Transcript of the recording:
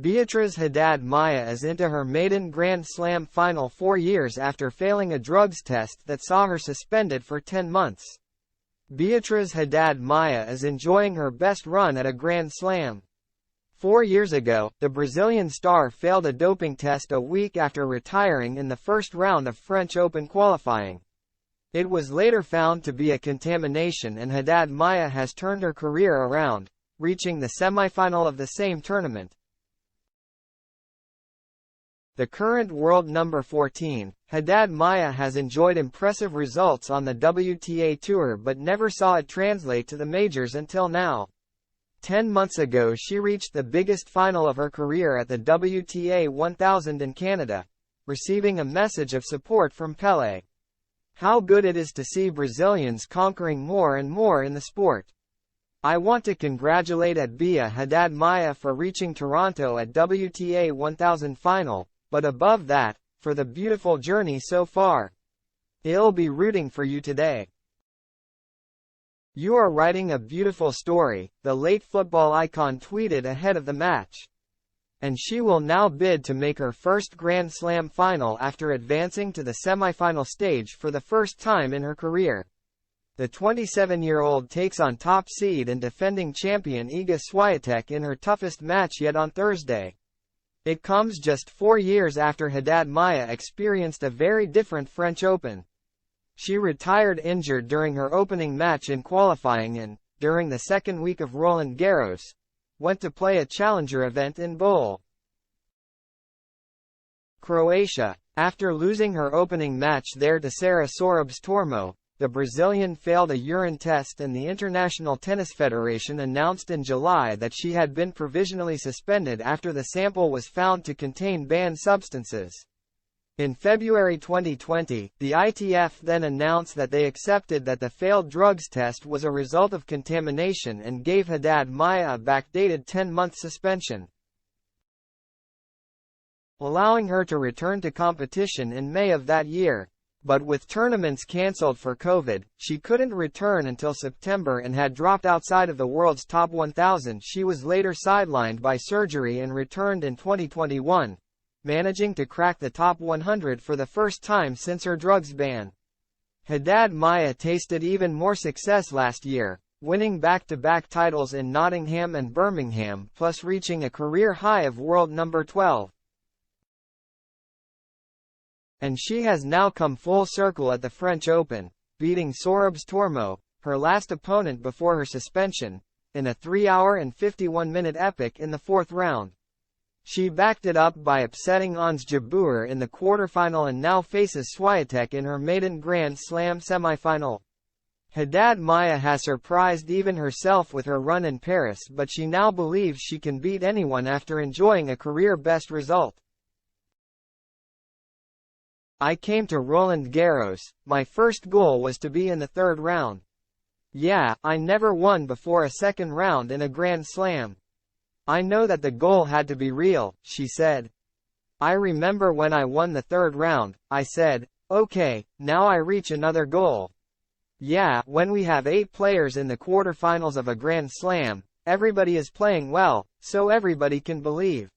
Beatriz Haddad Maia is into her maiden Grand Slam final 4 years after failing a drugs test that saw her suspended for 10 months. Beatriz Haddad Maia is enjoying her best run at a Grand Slam. 4 years ago, the Brazilian star failed a doping test a week after retiring in the first round of French Open qualifying. It was later found to be a contamination, and Haddad Maia has turned her career around, reaching the semifinal of the same tournament. The current world number 14, Haddad Maia has enjoyed impressive results on the WTA Tour but never saw it translate to the majors until now. 10 months ago she reached the biggest final of her career at the WTA 1000 in Canada, receiving a message of support from Pele. How good it is to see Brazilians conquering more and more in the sport. I want to congratulate b.a. Haddad Maia for reaching Toronto at WTA 1000 final, but above that, for the beautiful journey so far. I'll be rooting for you today. You are writing a beautiful story, the late football icon tweeted ahead of the match. And she will now bid to make her first Grand Slam final after advancing to the semifinal stage for the first time in her career. The 27-year-old takes on top seed and defending champion Iga Swiatek in her toughest match yet on Thursday. It comes just 4 years after Haddad Maia experienced a very different French Open. She retired injured during her opening match in qualifying and, during the second week of Roland Garros, went to play a challenger event in Bowl, Croatia. After losing her opening match there to Sara Sorobes-Tormo, the Brazilian failed a urine test, and the International Tennis Federation announced in July that she had been provisionally suspended after the sample was found to contain banned substances. In February 2020, the ITF then announced that they accepted that the failed drugs test was a result of contamination and gave Haddad Maia a backdated 10-month suspension, allowing her to return to competition in May of that year. But with tournaments cancelled for COVID, she couldn't return until September and had dropped outside of the world's top 1,000. She was later sidelined by surgery and returned in 2021, managing to crack the top 100 for the first time since her drugs ban. Haddad Maia tasted even more success last year, winning back-to-back titles in Nottingham and Birmingham, plus reaching a career high of world number 12. And she has now come full circle at the French Open, beating Sorobes-Tormo, her last opponent before her suspension, in a 3-hour and 51-minute epic in the fourth round. She backed it up by upsetting Ons Jabeur in the quarterfinal and now faces Swiatek in her maiden Grand Slam semifinal. Haddad Maia has surprised even herself with her run in Paris, but she now believes she can beat anyone after enjoying a career-best result. I came to Roland Garros, my first goal was to be in the third round. Yeah, I never won before a second round in a Grand Slam. I know that the goal had to be real, she said. I remember when I won the third round, I said, okay, now I reach another goal. Yeah, when we have 8 players in the quarterfinals of a Grand Slam, everybody is playing well, so everybody can believe.